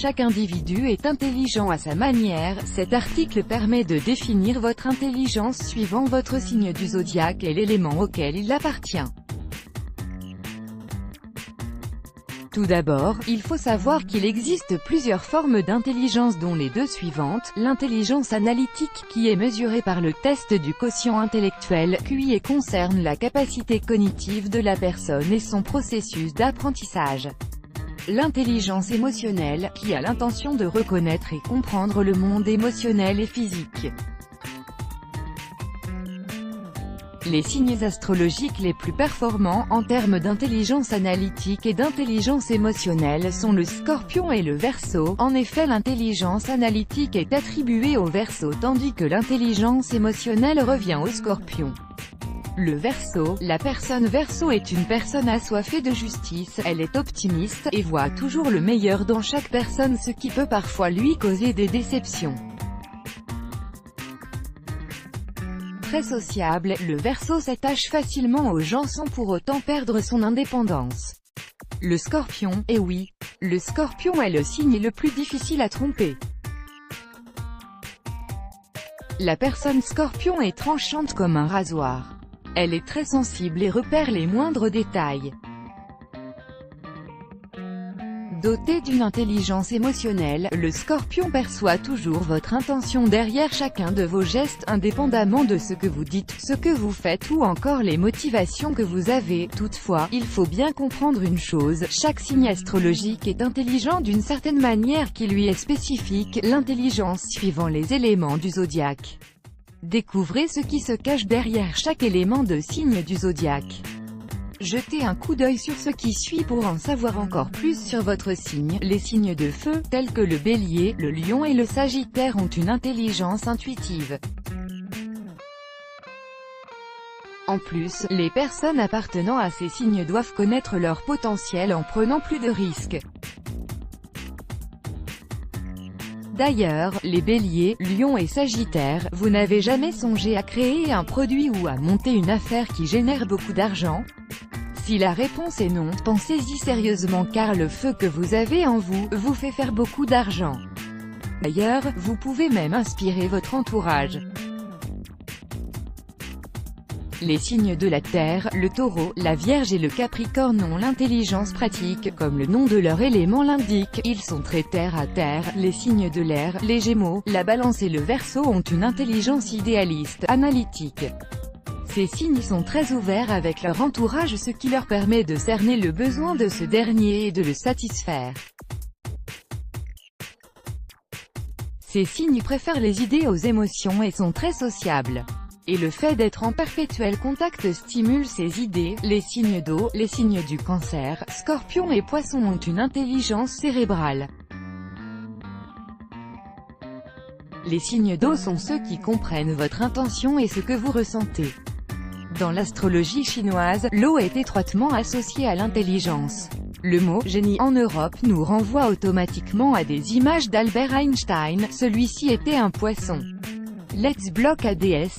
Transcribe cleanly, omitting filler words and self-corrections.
Chaque individu est intelligent à sa manière. Cet article permet de définir votre intelligence suivant votre signe du zodiaque et l'élément auquel il appartient. Tout d'abord, il faut savoir qu'il existe plusieurs formes d'intelligence dont les deux suivantes, l'intelligence analytique, qui est mesurée par le test du quotient intellectuel, QI, et concerne la capacité cognitive de la personne et son processus d'apprentissage. L'intelligence émotionnelle, qui a l'intention de reconnaître et comprendre le monde émotionnel et physique. Les signes astrologiques les plus performants en termes d'intelligence analytique et d'intelligence émotionnelle sont le Scorpion et le Verseau. En effet, l'intelligence analytique est attribuée au Verseau tandis que l'intelligence émotionnelle revient au Scorpion. Le Verseau, la personne Verseau est une personne assoiffée de justice, elle est optimiste, et voit toujours le meilleur dans chaque personne, ce qui peut parfois lui causer des déceptions. Très sociable, le Verseau s'attache facilement aux gens sans pour autant perdre son indépendance. Le Scorpion, et oui, le Scorpion est le signe le plus difficile à tromper. La personne Scorpion est tranchante comme un rasoir. Elle est très sensible et repère les moindres détails. Doté d'une intelligence émotionnelle, le Scorpion perçoit toujours votre intention derrière chacun de vos gestes, indépendamment de ce que vous dites, ce que vous faites ou encore les motivations que vous avez. Toutefois, il faut bien comprendre une chose, chaque signe astrologique est intelligent d'une certaine manière qui lui est spécifique, l'intelligence suivant les éléments du zodiaque. Découvrez ce qui se cache derrière chaque élément de signe du zodiaque. Jetez un coup d'œil sur ce qui suit pour en savoir encore plus sur votre signe. Les signes de feu, tels que le Bélier, le Lion et le Sagittaire ont une intelligence intuitive. En plus, les personnes appartenant à ces signes doivent connaître leur potentiel en prenant plus de risques. D'ailleurs, les Béliers, Lions et Sagittaires, vous n'avez jamais songé à créer un produit ou à monter une affaire qui génère beaucoup d'argent? Si la réponse est non, pensez-y sérieusement car le feu que vous avez en vous, vous fait faire beaucoup d'argent. D'ailleurs, vous pouvez même inspirer votre entourage. Les signes de la Terre, le Taureau, la Vierge et le Capricorne ont l'intelligence pratique, comme le nom de leur élément l'indique, ils sont très terre à terre. Les signes de l'air, les Gémeaux, la Balance et le Verseau ont une intelligence idéaliste, analytique. Ces signes sont très ouverts avec leur entourage, ce qui leur permet de cerner le besoin de ce dernier et de le satisfaire. Ces signes préfèrent les idées aux émotions et sont très sociables. Et le fait d'être en perpétuel contact stimule ces idées. Les signes d'eau, les signes du Cancer, Scorpion et Poisson ont une intelligence cérébrale. Les signes d'eau sont ceux qui comprennent votre intention et ce que vous ressentez. Dans l'astrologie chinoise, l'eau est étroitement associée à l'intelligence. Le mot « génie » en Europe nous renvoie automatiquement à des images d'Albert Einstein, celui-ci était un poisson. Let's block ADS.